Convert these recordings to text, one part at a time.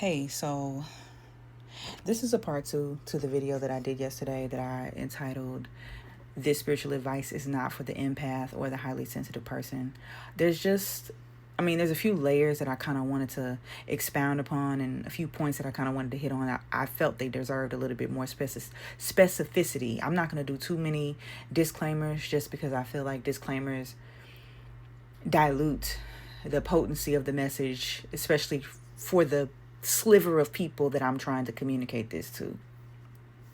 Hey, so this is a part two to the video that I did yesterday that I entitled "This Spiritual Advice is Not for the Empath or the Highly Sensitive Person." There's a few layers that I kind of wanted to expound upon and a few points that I kind of wanted to hit on. I felt they deserved a little bit more specificity. I'm not going to do too many disclaimers just because I feel like disclaimers dilute the potency of the message, especially for the sliver of people that I'm trying to communicate this to.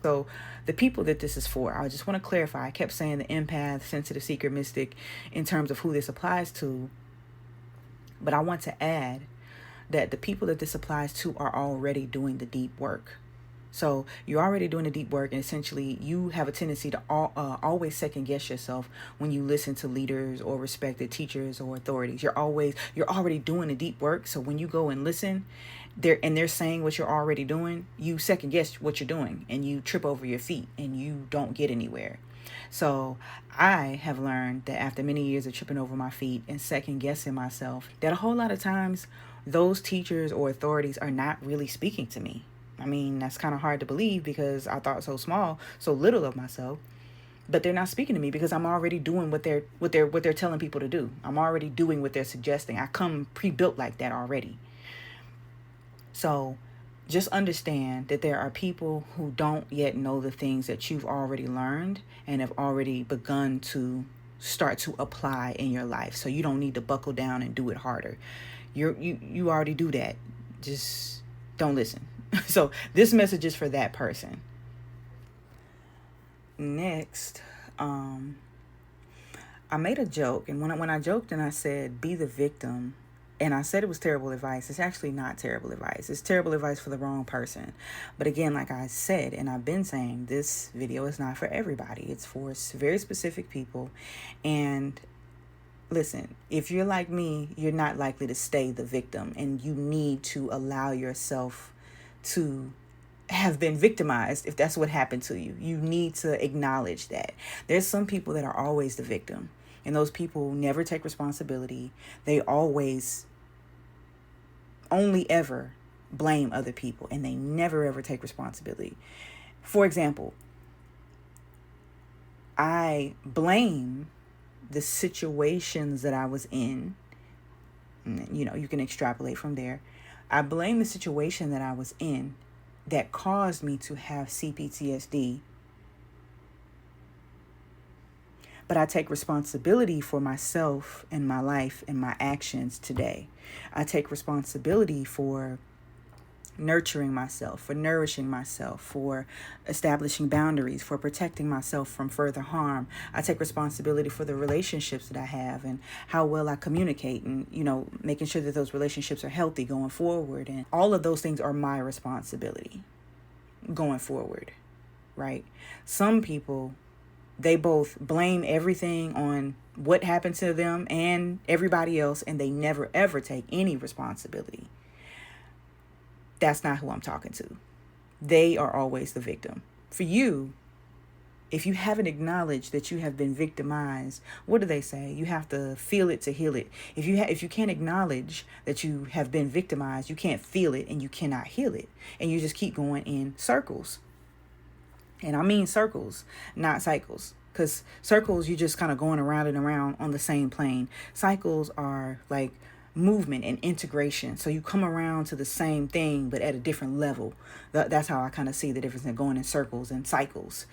So the people that this is for, I just want to clarify. I kept saying the empath, sensitive, seeker, mystic in terms of who this applies to. But I want to add that the people that this applies to are already doing the deep work. So you're already doing the deep work, and essentially you have a tendency to always second guess yourself when you listen to leaders or respected teachers or authorities. You're already doing the deep work. So when you go and listen, they're saying what you're already doing, you second guess what you're doing and you trip over your feet and you don't get anywhere. So I have learned that after many years of tripping over my feet and second guessing myself, that a whole lot of times those teachers or authorities are not really speaking to me. I mean, that's kind of hard to believe because I thought so little of myself. But they're not speaking to me because I'm already doing what they're telling people to do. I'm already doing what they're suggesting. I come pre-built like that already. So just understand that there are people who don't yet know the things that you've already learned and have already begun to start to apply in your life. So you don't need to buckle down and do it harder. You already do that. Just don't listen. So this message is for that person. Next, I made a joke, and when I joked and I said, be the victim, and I said it was terrible advice, it's actually not terrible advice. It's terrible advice for the wrong person. But again, like I said, and I've been saying, this video is not for everybody. It's for very specific people. And listen, if you're like me, you're not likely to stay the victim, and you need to allow yourself to have been victimized. If that's what happened to you, you need to acknowledge that. There's some people that are always the victim, and those people never take responsibility. They always only ever blame other people, and they never ever take responsibility. For example, I blame the situations that I was in. You can extrapolate from there. I blame the situation that I was in that caused me to have CPTSD. But I take responsibility for myself and my life and my actions today. I take responsibility for nurturing myself, for nourishing myself, for establishing boundaries, for protecting myself from further harm. I take responsibility for the relationships that I have and how well I communicate and, making sure that those relationships are healthy going forward. And all of those things are my responsibility going forward, right? Some people, they both blame everything on what happened to them and everybody else, and they never ever take any responsibility. That's not who I'm talking to. They are always the victim. For you, if you haven't acknowledged that you have been victimized, what do they say? You have to feel it to heal it. If you can't acknowledge that you have been victimized, you can't feel it and you cannot heal it. And you just keep going in circles. And I mean circles, not cycles. Because circles, you're just kind of going around and around on the same plane. Cycles are like movement and integration. So you come around to the same thing, but at a different level. That's how I kind of see the difference in going in circles and cycles.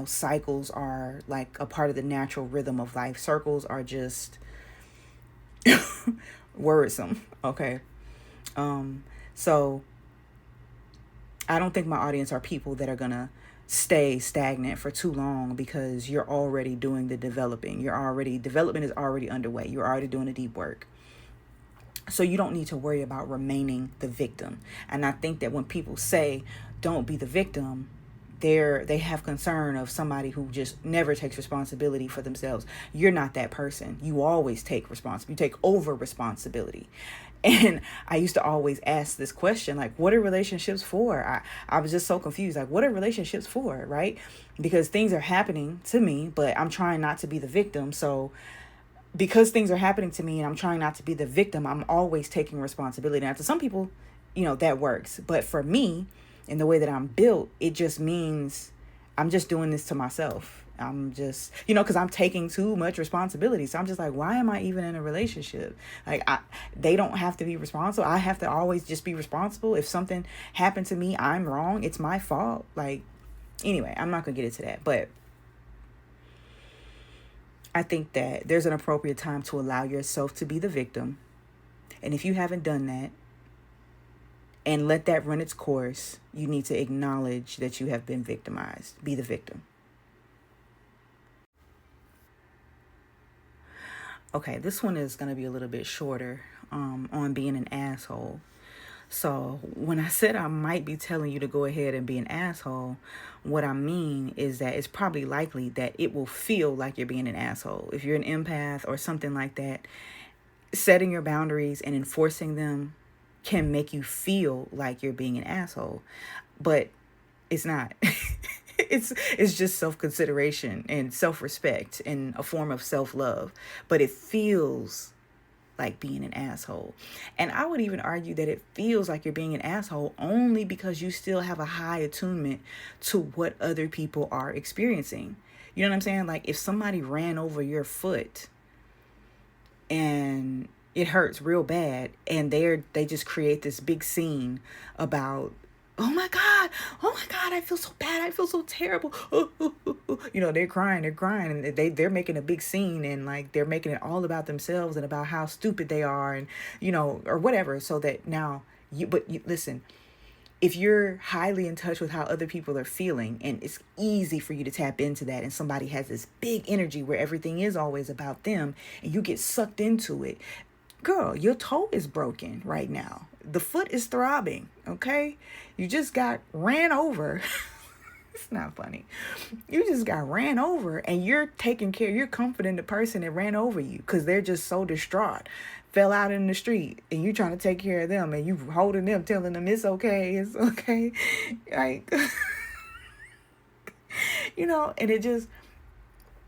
Cycles are like a part of the natural rhythm of life. Circles are just worrisome. Okay. So I don't think my audience are people that are going to stay stagnant for too long because you're already doing the developing. Development is already underway. You're already doing the deep work. So you don't need to worry about remaining the victim. And I think that when people say, don't be the victim, they have concern of somebody who just never takes responsibility for themselves. You're not that person. You always take responsibility. You take over responsibility. And I used to always ask this question, like, what are relationships for? I was just so confused. Like, what are relationships for, right? Because things are happening to me, but I'm trying not to be the victim. So because things are happening to me and I'm trying not to be the victim, I'm always taking responsibility. Now, to some people, that works. But for me, and the way that I'm built, it just means I'm just doing this to myself. I'm just, because I'm taking too much responsibility. So I'm just like, why am I even in a relationship? Like, they don't have to be responsible. I have to always just be responsible. If something happened to me, I'm wrong. It's my fault. Like, anyway, I'm not going to get into that. But I think that there's an appropriate time to allow yourself to be the victim. And if you haven't done that, and let that run its course, you need to acknowledge that you have been victimized. Be the victim. Okay, this one is going to be a little bit shorter on being an asshole. So when I said I might be telling you to go ahead and be an asshole, what I mean is that it's probably likely that it will feel like you're being an asshole. If you're an empath or something like that, setting your boundaries and enforcing them can make you feel like you're being an asshole, but it's not. It's just self-consideration and self-respect and a form of self-love, but it feels like being an asshole. And I would even argue that it feels like you're being an asshole only because you still have a high attunement to what other people are experiencing. You know what I'm saying? Like, if somebody ran over your foot and it hurts real bad, and they just create this big scene about, oh my God, I feel so bad, I feel so terrible. They're crying, and they're making a big scene, and like they're making it all about themselves and about how stupid they are, and or whatever, so that now listen, if you're highly in touch with how other people are feeling, and it's easy for you to tap into that, and somebody has this big energy where everything is always about them, and you get sucked into it, girl, your toe is broken right now. The foot is throbbing, okay? You just got ran over. It's not funny. You just got ran over, and you're comforting the person that ran over you because they're just so distraught. Fell out in the street, and you trying to take care of them, and you holding them, telling them it's okay. Like, and it just,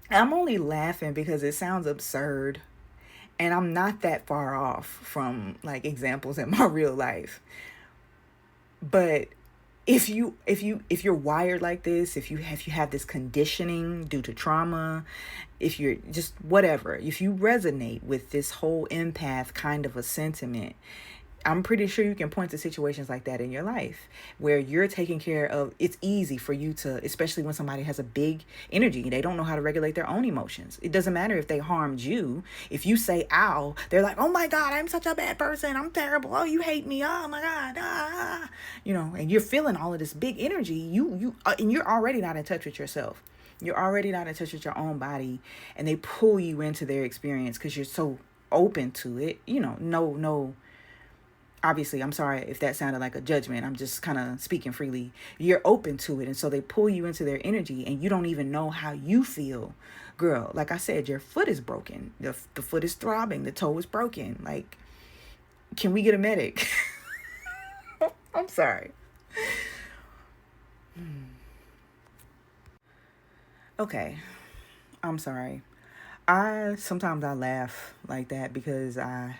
I'm only laughing because it sounds absurd. And I'm not that far off from like examples in my real life. But if you're wired like this, if you have this conditioning due to trauma, if you're just whatever, if you resonate with this whole empath kind of a sentiment, I'm pretty sure you can point to situations like that in your life where you're taking care of. It's easy for you to, especially when somebody has a big energy, they don't know how to regulate their own emotions. It doesn't matter if they harmed you. If you say, ow, they're like, oh my God, I'm such a bad person. I'm terrible. Oh, you hate me. Oh my God. And you're feeling all of this big energy. And you're already not in touch with yourself. You're already not in touch with your own body, and they pull you into their experience because you're so open to it. No. Obviously, I'm sorry if that sounded like a judgment. I'm just kind of speaking freely. You're open to it. And so they pull you into their energy, and you don't even know how you feel. Girl, like I said, your foot is broken. The foot is throbbing. The toe is broken. Like, can we get a medic? I'm sorry. Okay. I'm sorry. Sometimes I laugh like that because I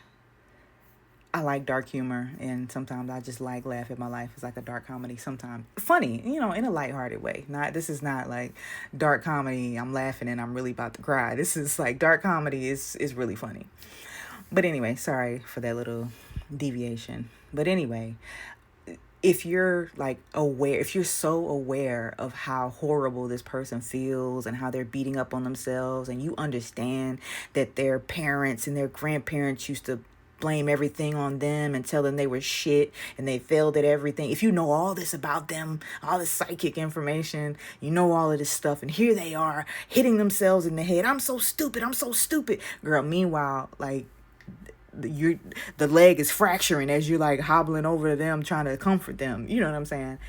like dark humor, and sometimes I just like laugh at my life. It's like a dark comedy sometimes. Funny, in a lighthearted way. This is not like dark comedy, I'm laughing and I'm really about to cry. This is like dark comedy is really funny. But anyway, sorry for that little deviation. But anyway, if you're like aware, if you're so aware of how horrible this person feels and how they're beating up on themselves, and you understand that their parents and their grandparents used to blame everything on them and tell them they were shit and they failed at everything. If you know all this about them, all this psychic information, all of this stuff, and here they are hitting themselves in the head. I'm so stupid. Girl, meanwhile, like, the leg is fracturing as you're like hobbling over to them trying to comfort them. You know what I'm saying?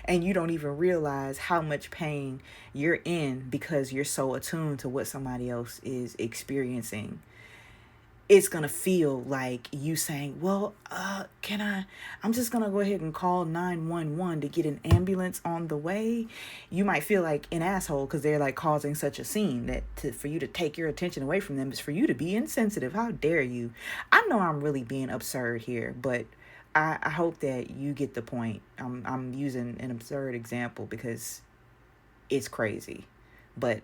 And you don't even realize how much pain you're in because you're so attuned to what somebody else is experiencing. It's going to feel like you saying, well, I'm just going to go ahead and call 911 to get an ambulance on the way. You might feel like an asshole because they're like causing such a scene that for you to take your attention away from them is for you to be insensitive. How dare you? I know I'm really being absurd here, but I hope that you get the point. I'm using an absurd example because it's crazy, but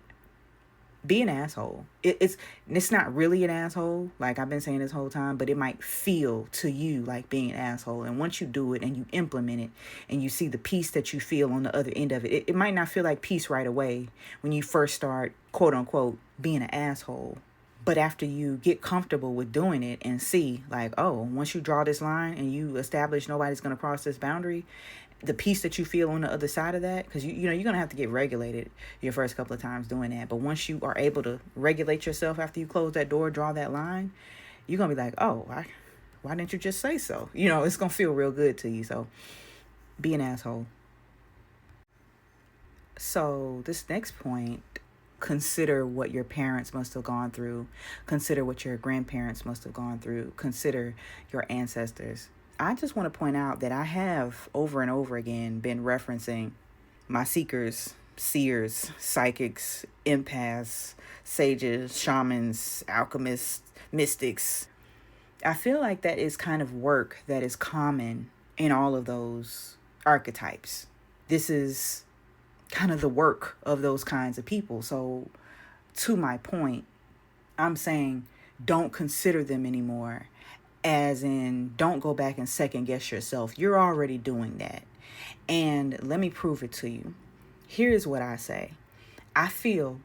be an asshole. It's not really an asshole, like I've been saying this whole time, but it might feel to you like being an asshole. And once you do it and you implement it and you see the peace that you feel on the other end of it, it might not feel like peace right away when you first start, quote unquote, being an asshole. But after you get comfortable with doing it and see, like, oh, once you draw this line and you establish nobody's going to cross this boundary, the peace that you feel on the other side of that, because you know you're going to have to get regulated your first couple of times doing that. But once you are able to regulate yourself after you close that door, draw that line, you're going to be like, oh, why didn't you just say so? You know, it's going to feel real good to you. So be an asshole. So this next point, consider what your parents must have gone through. Consider what your grandparents must have gone through. Consider your ancestors. I just want to point out that I have over and over again been referencing my seekers, seers, psychics, empaths, sages, shamans, alchemists, mystics. I feel like that is kind of work that is common in all of those archetypes. This is kind of the work of those kinds of people. So to my point, I'm saying don't consider them anymore, as in don't go back and second guess yourself. You're already doing that. And let me prove it to you. Here's what I say. I feel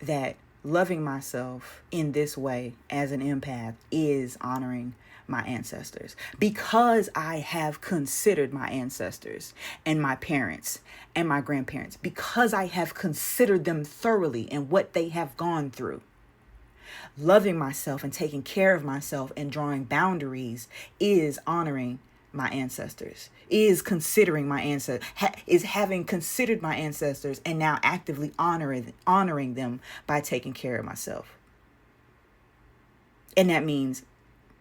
that loving myself in this way as an empath is honoring my ancestors, because I have considered my ancestors and my parents and my grandparents, because I have considered them thoroughly and what they have gone through. Loving myself and taking care of myself and drawing boundaries is honoring my ancestors, is considering my ancestors, is having considered my ancestors and now actively honoring them by taking care of myself. And that means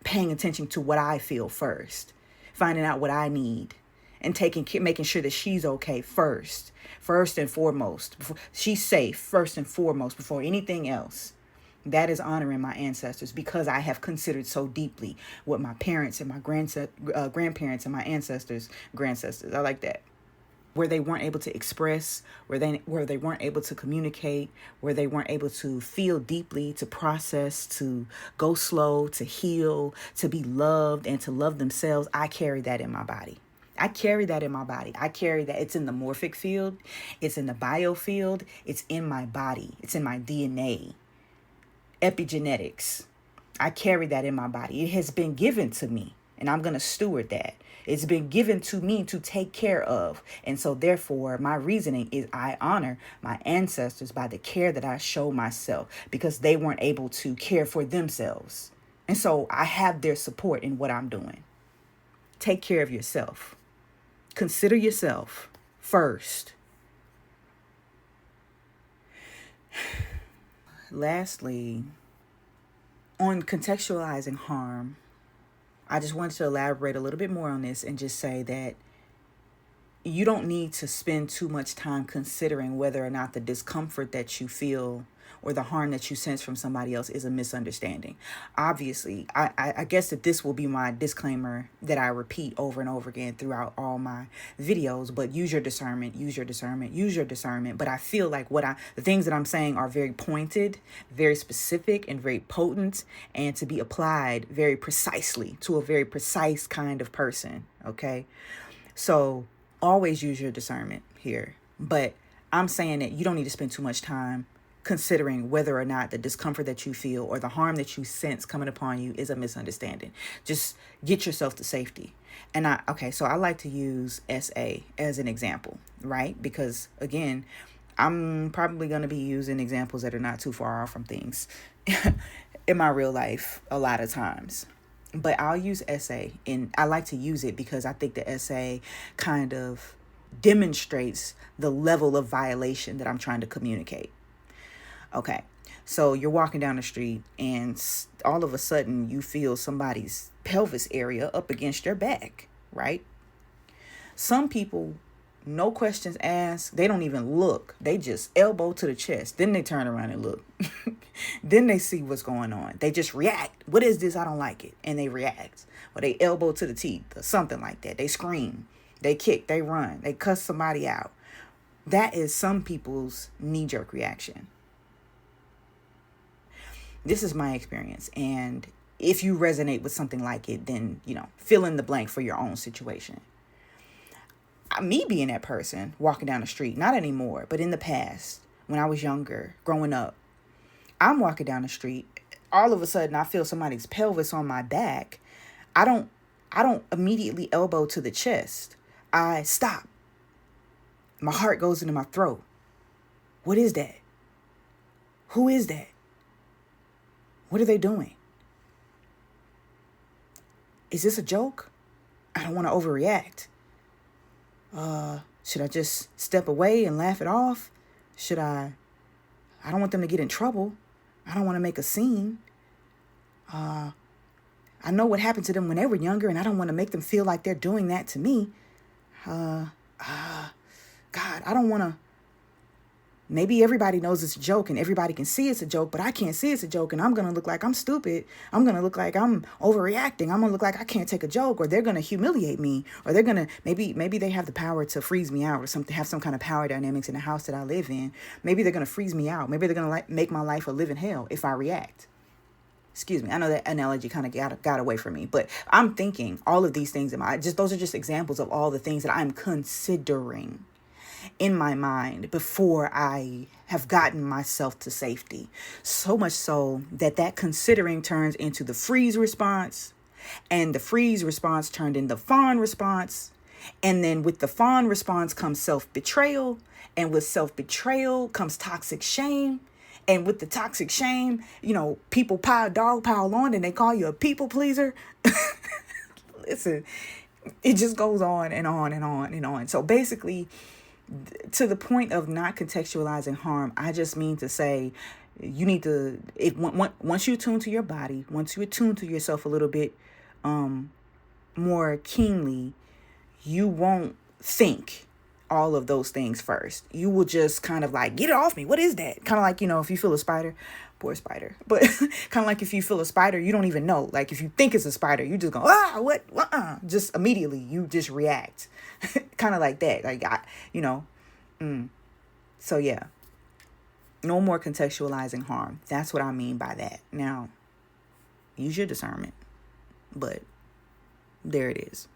paying attention to what I feel first, finding out what I need, and making sure that she's okay first and foremost. She's safe first and foremost before anything else. That is honoring my ancestors, because I have considered so deeply what my parents and my grandparents and my ancestors, grandsesters, I like that, where they weren't able to express, where they weren't able to communicate, where they weren't able to feel deeply, to process, to go slow, to heal, to be loved, and to love themselves. I carry that in my body. I carry that. It's in the morphic field. It's in the bio field. It's in my body. It's in my DNA. Epigenetics. I carry that in my body. It has been given to me, and I'm going to steward that. It's been given to me to take care of. And so therefore, my reasoning is I honor my ancestors by the care that I show myself, because they weren't able to care for themselves. And so I have their support in what I'm doing. Take care of yourself. Consider yourself first. Lastly, on contextualizing harm, I just wanted to elaborate a little bit more on this and just say that you don't need to spend too much time considering whether or not the discomfort that you feel or the harm that you sense from somebody else is a misunderstanding. Obviously, I guess that this will be my disclaimer that I repeat over and over again throughout all my videos, but use your discernment, use your discernment, use your discernment. But I feel like the things that I'm saying are very pointed, very specific, and very potent, and to be applied very precisely to a very precise kind of person, okay? So always use your discernment here. But I'm saying that you don't need to spend too much time considering whether or not the discomfort that you feel or the harm that you sense coming upon you is a misunderstanding. Just get yourself to safety. And so I like to use SA as an example, right? Because again, I'm probably going to be using examples that are not too far off from things in my real life a lot of times. But I'll use SA, and I like to use it because I think the SA kind of demonstrates the level of violation that I'm trying to communicate. Okay, so you're walking down the street and all of a sudden you feel somebody's pelvis area up against your back, right? Some people no questions asked. They don't even look. They just elbow to the chest. Then they turn around and look. Then they see what's going on. They just react. What is this? I don't like it. And they react. Or they elbow to the teeth or something like that. They scream. They kick. They run. They cuss somebody out. That is some people's knee-jerk reaction. This is my experience. And if you resonate with something like it, then, fill in the blank for your own situation. Me being that person walking down the street, not anymore, but in the past, when I was younger, growing up, I'm walking down the street. All of a sudden, I feel somebody's pelvis on my back. I don't immediately elbow to the chest. I stop. My heart goes into my throat. What is that? Who is that? What are they doing? Is this a joke? I don't want to overreact. Should I just step away and laugh it off? I don't want them to get in trouble. I don't want to make a scene. I know what happened to them when they were younger, and I don't want to make them feel like they're doing that to me. God, I don't want to. Maybe everybody knows it's a joke and everybody can see it's a joke, but I can't see it's a joke, and I'm going to look like I'm stupid. I'm going to look like I'm overreacting. I'm going to look like I can't take a joke, or they're going to humiliate me, or they're going to, maybe they have the power to freeze me out, or something, have some kind of power dynamics in the house that I live in. Maybe they're going to freeze me out. Maybe they're going to make my life a living hell if I react. Excuse me. I know that analogy kind of got away from me, but I'm thinking all of these things those are just examples of all the things that I'm considering in my mind before I have gotten myself to safety. So much so that considering turns into the freeze response, and the freeze response turned into fawn response. And then with the fawn response comes self-betrayal, and with self-betrayal comes toxic shame. And with the toxic shame, people dog pile on, and they call you a people pleaser. Listen, it just goes on and on and on and on. So basically, to the point of not contextualizing harm, I just mean to say you need to, once you attune to your body, once you attune to yourself a little bit more keenly, you won't think all of those things first. You will just kind of like, get it off me. What is that? Kind of like, if you feel a spider, poor spider, but kind of like if you feel a spider, you don't even know. Like if you think it's a spider, you just go, what? Just immediately, you just react. Kind of like that. Like, So yeah, no more contextualizing harm. That's what I mean by that. Now, use your discernment, but there it is.